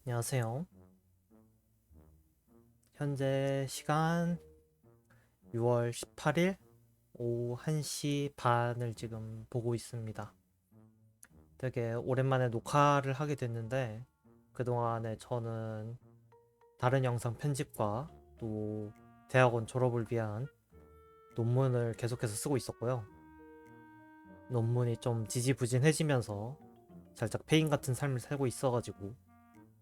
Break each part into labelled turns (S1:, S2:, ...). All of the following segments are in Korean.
S1: 안녕하세요. 현재 시간 6월 18일 오후 1시 반을 지금 보고 있습니다. 되게 오랜만에 녹화를 하게 됐는데 그동안에 저는 다른 영상 편집과 또 대학원 졸업을 위한 논문을 계속해서 쓰고 있었고요. 논문이 좀 지지부진해지면서 살짝 페인 같은 삶을 살고 있어가지고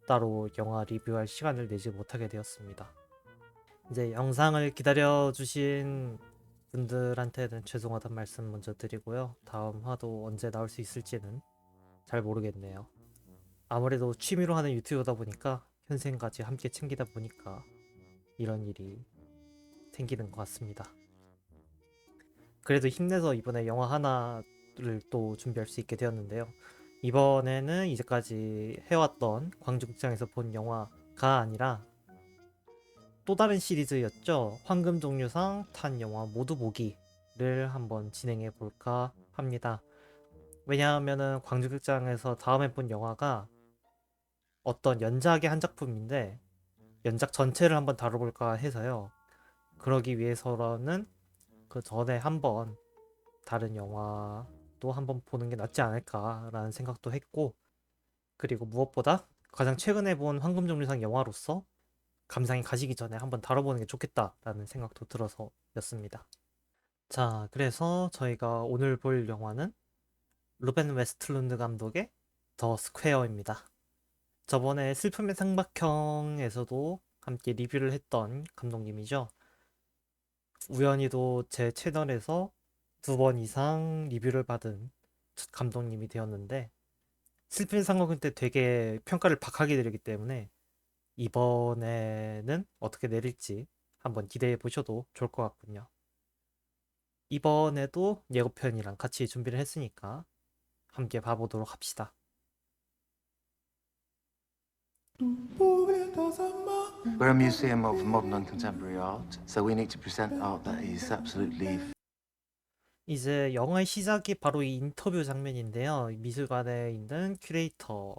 S1: 따로 영화 리뷰할 시간을 내지 못하게 되었습니다. 이제 영상을 기다려주신 분들한테는 죄송하다는 말씀 먼저 드리고요. 다음 화도 언제 나올 수 있을지는 잘 모르겠네요. 아무래도 취미로 하는 유튜브다 보니까 현생까지 함께 챙기다 보니까 이런 일이 생기는 것 같습니다. 그래도 힘내서 이번에 영화 하나를 또 준비할 수 있게 되었는데요. 이번에는 이제까지 해왔던 광주극장에서 본 영화가 아니라 또 다른 시리즈였죠. 황금종려상 탄 영화 모두 보기를 한번 진행해 볼까 합니다. 왜냐하면은 광주극장에서 다음에 본 영화가 어떤 연작의 한 작품인데 연작 전체를 한번 다뤄볼까 해서요. 그러기 위해서는 그 전에 한번 다른 영화도 한번 보는 게 낫지 않을까라는 생각도 했고, 그리고 무엇보다 가장 최근에 본 황금종려상 영화로서 감상이 가시기 전에 한번 다뤄보는 게 좋겠다라는 생각도 들어서였습니다. 자, 그래서 저희가 오늘 볼 영화는 루벤 웨스틀룬드 감독의 더 스퀘어입니다. 저번에 슬픔의 상박형에서도 함께 리뷰를 했던 감독님이죠. 우연히도 제 채널에서 2번 이상 리뷰를 받은 첫 감독님이 되었는데 슬픔의 상박형 때 되게 평가를 박하게 드리기 때문에 이번에는 어떻게 내릴지 한번 기대해 보셔도 좋을 것 같군요. 이번에도 예고편이랑 같이 준비를 했으니까 함께 봐보도록 합시다.
S2: We're a museum of modern and contemporary art, so we need to present art that is absolutely.
S1: 이제 영화의 시작이 바로 이 인터뷰 장면인데요. 미술관에 있는 큐레이터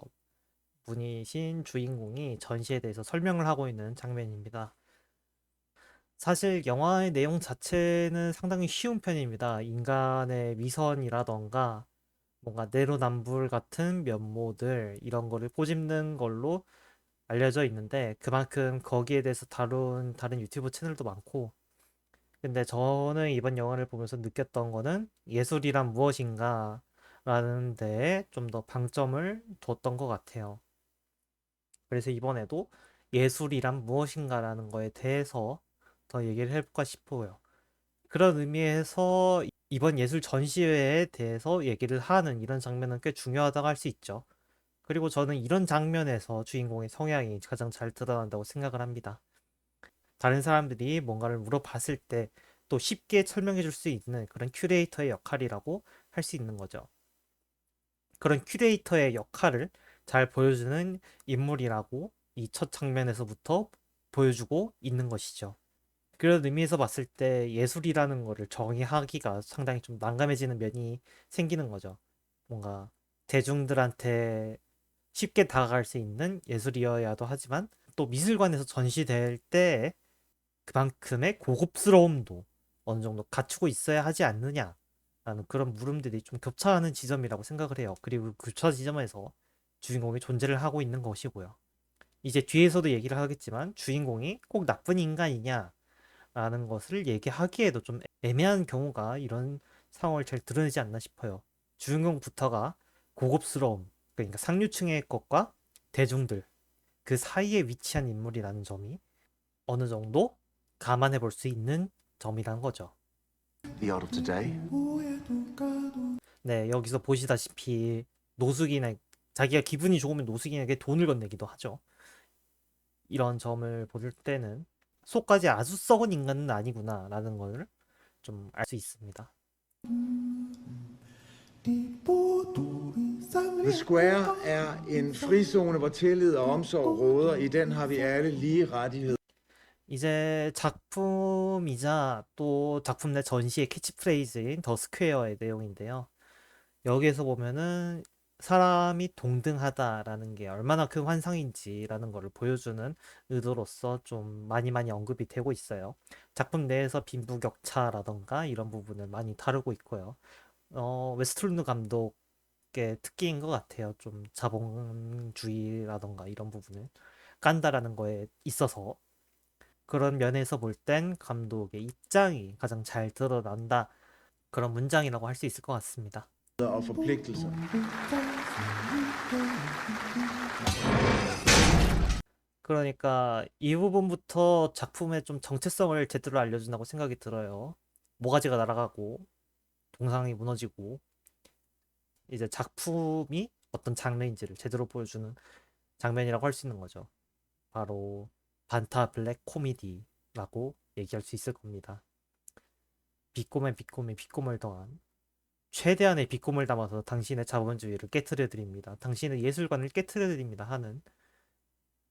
S1: 분이신 주인공이 전시에 대해서 설명을 하고 있는 장면입니다. 사실 영화의 내용 자체는 상당히 쉬운 편입니다. 인간의 위선이라던가 뭔가 내로남불 같은 면모들 이런 거를 꼬집는 걸로 알려져 있는데 그만큼 거기에 대해서 다룬 다른 유튜브 채널도 많고, 근데 저는 이번 영화를 보면서 느꼈던 거는 예술이란 무엇인가 라는 데에 좀 더 방점을 뒀던 것 같아요. 그래서 이번에도 예술이란 무엇인가라는 거에 대해서 더 얘기를 해볼까 싶어요. 그런 의미에서 이번 예술 전시회에 대해서 얘기를 하는 이런 장면은 꽤 중요하다고 할 수 있죠. 그리고 저는 이런 장면에서 주인공의 성향이 가장 잘 드러난다고 생각을 합니다. 다른 사람들이 뭔가를 물어봤을 때 또 쉽게 설명해 줄 수 있는 그런 큐레이터의 역할이라고 할 수 있는 거죠. 그런 큐레이터의 역할을 잘 보여주는 인물이라고 이 첫 장면에서부터 보여주고 있는 것이죠. 그런 의미에서 봤을 때 예술이라는 거를 정의하기가 상당히 좀 난감해지는 면이 생기는 거죠. 뭔가 대중들한테 쉽게 다가갈 수 있는 예술이어야도 하지만 또 미술관에서 전시될 때 그만큼의 고급스러움도 어느 정도 갖추고 있어야 하지 않느냐라는 그런 물음들이 좀 겹쳐하는 지점이라고 생각을 해요. 그리고 그 교차 지점에서 주인공이 존재를 하고 있는 것이고요. 이제 뒤에서도 얘기를 하겠지만 주인공이 꼭 나쁜 인간이냐라는 것을 얘기하기에도 좀 애매한 경우가 이런 상황을 잘 드러내지 않나 싶어요. 주인공부터가 고급스러움, 그러니까 상류층의 것과 대중들 그 사이에 위치한 인물이라는 점이 어느 정도 감안해 볼 수 있는 점이란 거죠.
S2: The art of today.
S1: 네, 여기서 보시다시피 노숙인에 자기가 기분이 좋으면 노숙인에게 돈을 건네기도 하죠. 이런 점을 볼 때는 속까지 아주 썩은 인간은 아니구나라는 걸 좀 알 수 있습니다.
S3: The Square er en frizone, hvor tillid og omsorg råder. I den har vi alle lige rettigheder.
S1: 이제 작품이자 또 작품 내 전시의 캐치프레이즈인 더 스퀘어의 내용인데요. 여기에서 보면은 사람이 동등하다라는 게 얼마나 큰 환상인지라는 것을 보여주는 의도로서 좀 많이 언급이 되고 있어요. 작품 내에서 빈부격차라던가 이런 부분을 많이 다루고 있고요. 웨스트룬드 감독의 특기인 것 같아요. 좀 자본주의라던가 이런 부분을 깐다라는 거에 있어서 그런 면에서 볼 땐 감독의 입장이 가장 잘 드러난다. 그런 문장이라고 할 수 있을 것 같습니다.
S3: og forpligtelser.
S1: 그러니까 이 부분부터 작품의 좀 정체성을 제대로 알려준다고 생각이 들어요. 모가지가 날아가고 동상이 무너지고 이제 작품이 어떤 장르인지를 제대로 보여주는 장면이라고 할 수 있는 거죠. 바로 반타 블랙 코미디라고 얘기할 수 있을 겁니다. 비꼬맨 비꼬맨 비꼬을 더한 최대한의 비꼬을 담아서 당신의 자본주의를 깨트려 드립니다. 당신의 예술관을 깨트려 드립니다 하는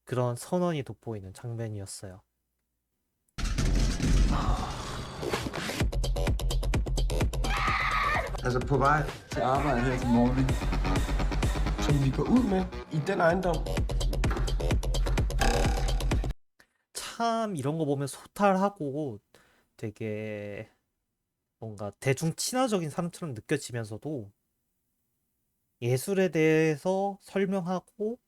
S1: 그런 선언이 돋보이는 장면이었어요.
S4: Altså på vej til arbejde her til morgen, som vi går ud med i den ejendom.
S1: 참 이런 거 보면 소탈하고 되게 뭔가 대중 친화적인 사람처럼 느껴지면서도 예술에 대해서 설명하고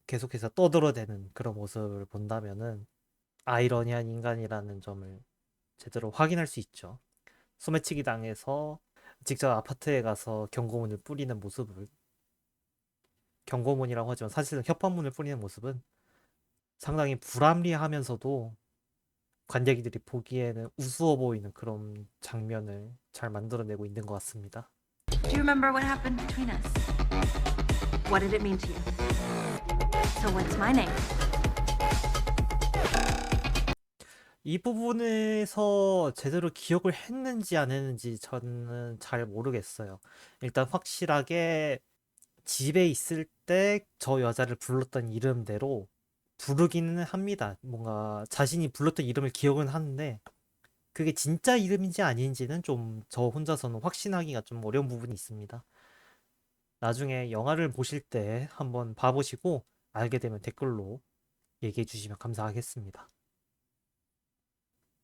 S1: 계속해서 떠들어대는 그런 모습을 본다면은 아이러니한 인간이라는 점을 제대로 확인할 수 있죠. 소매치기 당해서 직접 아파트에 가서 경고문을 뿌리는 모습을 경고문이라고 하지만 사실은 협박문을 뿌리는 모습은 상당히 불합리하면서도 관객들이 보기에는 우스워 보이는 그런 장면을 잘 만들어내고 있는 것 같습니다.
S5: Do you remember what happened between us? What did it mean to you? So what's my name?
S1: 이 부분에서 제대로 기억을 했는지 안 했는지 저는 잘 모르겠어요. 일단 확실하게 집에 있을 때 저 여자를 불렀던 이름대로 부르기는 합니다. 뭔가 자신이 불렀던 이름을 기억은 하는데 그게 진짜 이름인지 아닌지는 좀 저 혼자서는 확신하기가 좀 어려운 부분이 있습니다. 나중에 영화를 보실 때 한번 봐보시고 알게 되면 댓글로 얘기해 주시면 감사하겠습니다.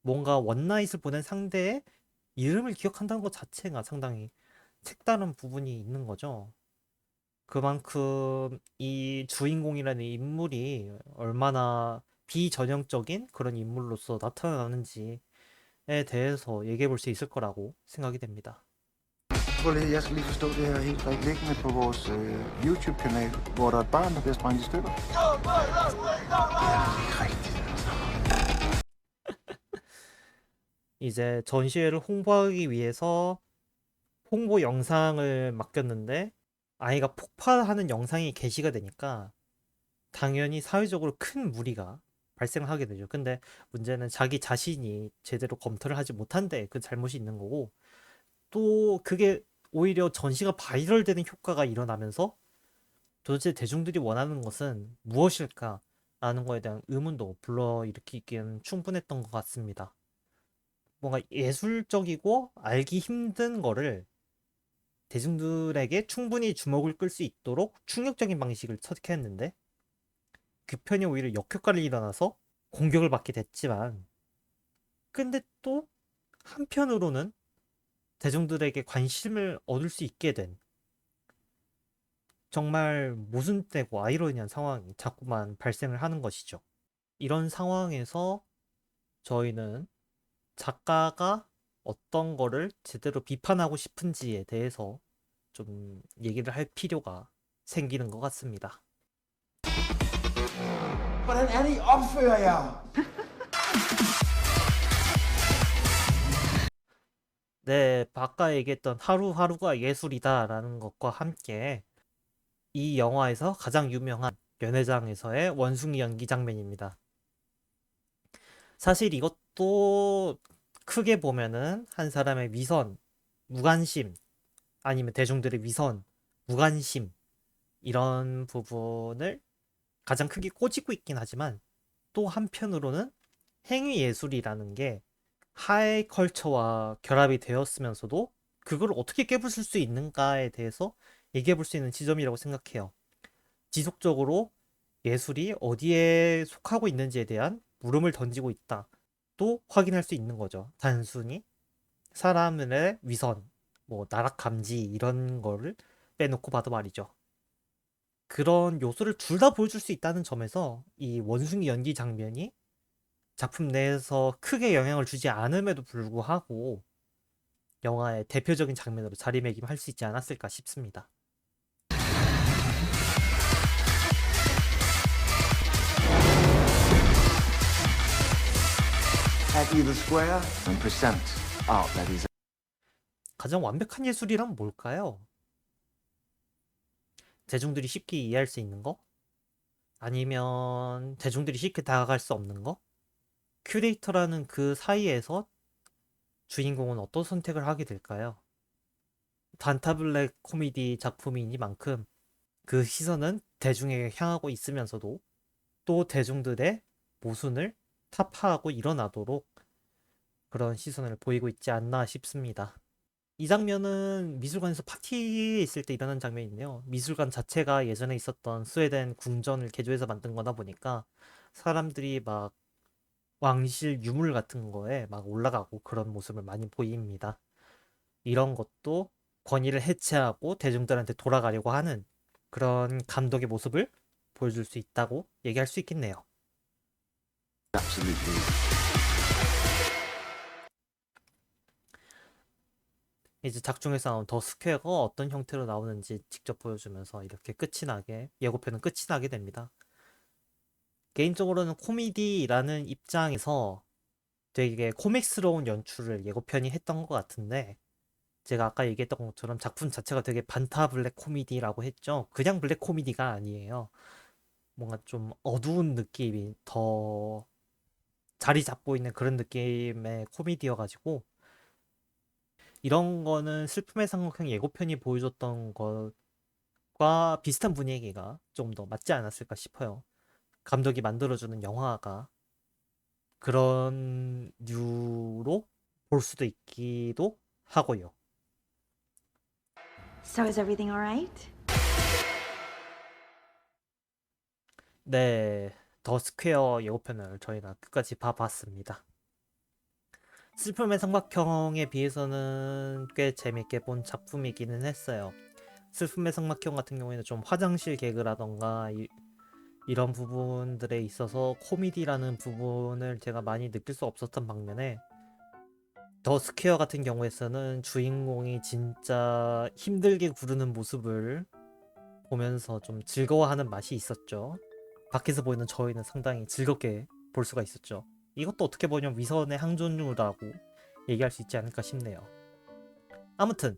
S1: 뭔가 원나잇을 보낸 상대의 이름을 기억한다는 것 자체가 상당히 색다른 부분이 있는 거죠. 그만큼 이 주인공이라는 인물이 얼마나 비전형적인 그런 인물로서 나타나는지에 대해서 얘기해 볼 수 있을 거라고 생각이 됩니다.
S2: Prøv lige, jeg skal lige forstå det her helt rigtigt. Liggende på vores YouTube-kanal, hvor der er et barn, der bliver sprængt i stykker. Det er ikke rigtigt, altså.
S1: 이제 전시회를 홍보하기 위해서 홍보 영상을 맡겼는데 아이가 폭발하는 영상이 게시가 되니까 당연히 사회적으로 큰 무리가 발생하게 되죠. 근데 문제는 자기 자신이 제대로 검토를 하지 못한데 그 잘못이 있는 거고 또 그게 오히려 전시가 바이럴되는 효과가 일어나면서 도대체 대중들이 원하는 것은 무엇일까? 라는 거에 대한 의문도 불러일으키기엔 충분했던 것 같습니다. 뭔가 예술적이고 알기 힘든 거를 대중들에게 충분히 주목을 끌 수 있도록 충격적인 방식을 선택했는데 그 편이 오히려 역효과를 일어나서 공격을 받게 됐지만 근데 또 한편으로는 대중들에게 관심을 얻을 수 있게 된 정말 모순되고 아이러니한 상황이 자꾸만 발생을 하는 것이죠. 이런 상황에서 저희는 작가가 어떤 거를 제대로 비판하고 싶은지에 대해서 좀 얘기를 할 필요가 생기는 것 같습니다.
S3: Hvordan er det, I opfører jer?
S1: 네, 아까 얘기했던 하루하루가 예술이다라는 것과 함께 이 영화에서 가장 유명한 연회장에서의 원숭이 연기 장면입니다. 사실 이것도 크게 보면은 한 사람의 위선, 무관심, 아니면 대중들의 위선, 무관심 이런 부분을 가장 크게 꼬집고 있긴 하지만 또 한편으로는 행위 예술이라는 게 하이 컬처와 결합이 되었으면서도 그걸 어떻게 깨부술 수 있는가에 대해서 얘기해 볼 수 있는 지점이라고 생각해요. 지속적으로 예술이 어디에 속하고 있는지에 대한 물음을 던지고 있다. 또 확인할 수 있는 거죠. 단순히 사람의 위선, 뭐 나락 감지 이런 거를 빼놓고 봐도 말이죠. 그런 요소를 둘 다 보여줄 수 있다는 점에서 이 원숭이 연기 장면이 작품 내에서 크게 영향을 주지 않음에도 불구하고 영화의 대표적인 장면으로 자리매김할 수 있지 않았을까 싶습니다.
S2: At either square and present art that is
S1: 가장 완벽한 예술이란 뭘까요? 대중들이 쉽게 이해할 수 있는 거? 아니면 대중들이 쉽게 다가갈 수 없는 거? 큐레이터라는 그 사이에서 주인공은 어떤 선택을 하게 될까요? 단타블랙 코미디 작품이니만큼 그 시선은 대중에게 향하고 있으면서도 또 대중들의 모순을 타파하고 일어나도록 그런 시선을 보이고 있지 않나 싶습니다. 이 장면은 미술관에서 파티에 있을 때 일어난 장면인데요. 미술관 자체가 예전에 있었던 스웨덴 궁전을 개조해서 만든 거다 보니까 사람들이 막 왕실 유물 같은 거에 막 올라가고 그런 모습을 많이 보입니다. 이런 것도 권위를 해체하고 대중들한테 돌아가려고 하는 그런 감독의 모습을 보여줄 수 있다고 얘기할 수 있겠네요.
S2: absolutely
S1: 이제 작중에서 나온 더 스퀘어가 어떤 형태로 나오는지 직접 보여주면서 이렇게 끝이 나게, 예고편은 끝이 나게 됩니다. 개인적으로는 코미디라는 입장에서 되게 코믹스러운 연출을 예고편이 했던 것 같은데, 제가 아까 얘기했던 것처럼 작품 자체가 되게 반타 블랙 코미디라고 했죠. 그냥 블랙 코미디가 아니에요. 뭔가 좀 어두운 느낌이 더 자리 잡고 있는 그런 느낌의 코미디여가지고, 이런 거는 슬픔의 삼각형 예고편이 보여줬던 것과 비슷한 분위기가 좀 더 맞지 않았을까 싶어요. 감독이 만들어주는 영화가 그런 류로 볼 수도 있기도 하고요.
S5: So is everything all right?
S1: 네, 더 스퀘어 예고편을 저희가 끝까지 봐봤습니다. 슬픔의 삼각형에 비해서는 꽤 재밌게 본 작품이기는 했어요. 슬픔의 삼각형 같은 경우에는 좀 화장실 개그라던가 이런 부분들에 있어서 코미디라는 부분을 제가 많이 느낄 수 없었던 반면에 더 스퀘어 같은 경우에서는 주인공이 진짜 힘들게 구르는 모습을 보면서 좀 즐거워하는 맛이 있었죠. 밖에서 보이는 저희는 상당히 즐겁게 볼 수가 있었죠. 이것도 어떻게 보면 위선의 항존류라고 얘기할 수 있지 않을까 싶네요. 아무튼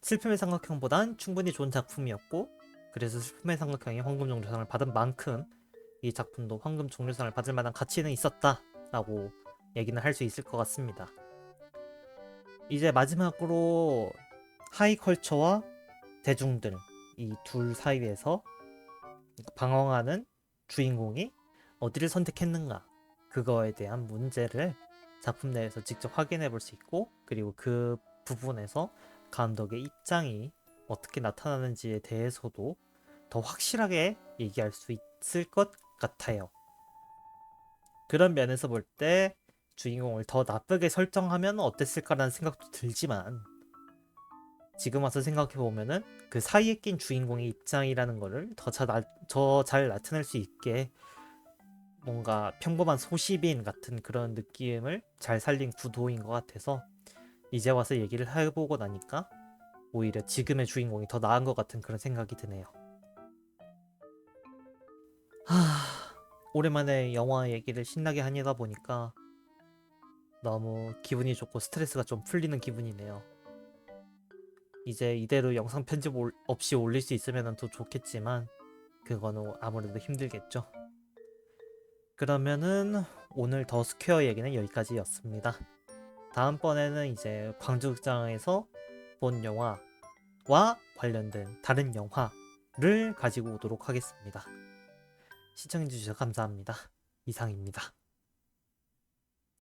S1: 슬픔의 삼각형보단 충분히 좋은 작품이었고, 그래서 슬픔의 삼각형이 황금종려상을 받은 만큼 이 작품도 황금종려상을 받을 만한 가치는 있었다라고 얘기는 할 수 있을 것 같습니다. 이제 마지막으로 하이컬처와 대중들 이 둘 사이에서 방황하는 주인공이 어디를 선택했는가, 그거에 대한 문제를 작품 내에서 직접 확인해 볼 수 있고, 그리고 그 부분에서 감독의 입장이 어떻게 나타나는지에 대해서도 더 확실하게 얘기할 수 있을 것 같아요. 그런 면에서 볼 때 주인공을 더 나쁘게 설정하면 어땠을까라는 생각도 들지만, 지금 와서 생각해보면은 그 사이에 낀 주인공의 입장이라는 거를 더 잘 나타낼 수 있게 뭔가 평범한 소시빈 같은 그런 느낌을 잘 살린 구도인 것 같아서 이제 와서 얘기를 해보고 나니까 오히려 지금의 주인공이 더 나은 것 같은 그런 생각이 드네요. 오랜만에 영화 얘기를 신나게 하니다 보니까 너무 기분이 좋고 스트레스가 좀 풀리는 기분이네요. 이제 이대로 영상 편집 없이 올릴 수 있으면 더 좋겠지만 그거는 아무래도 힘들겠죠. 그러면은 오늘 더 스퀘어 얘기는 여기까지였습니다. 다음번에는 이제 광주극장에서 본 영화와 관련된 다른 영화를 가지고 오도록 하겠습니다. 시청해주셔서 감사합니다. 이상입니다.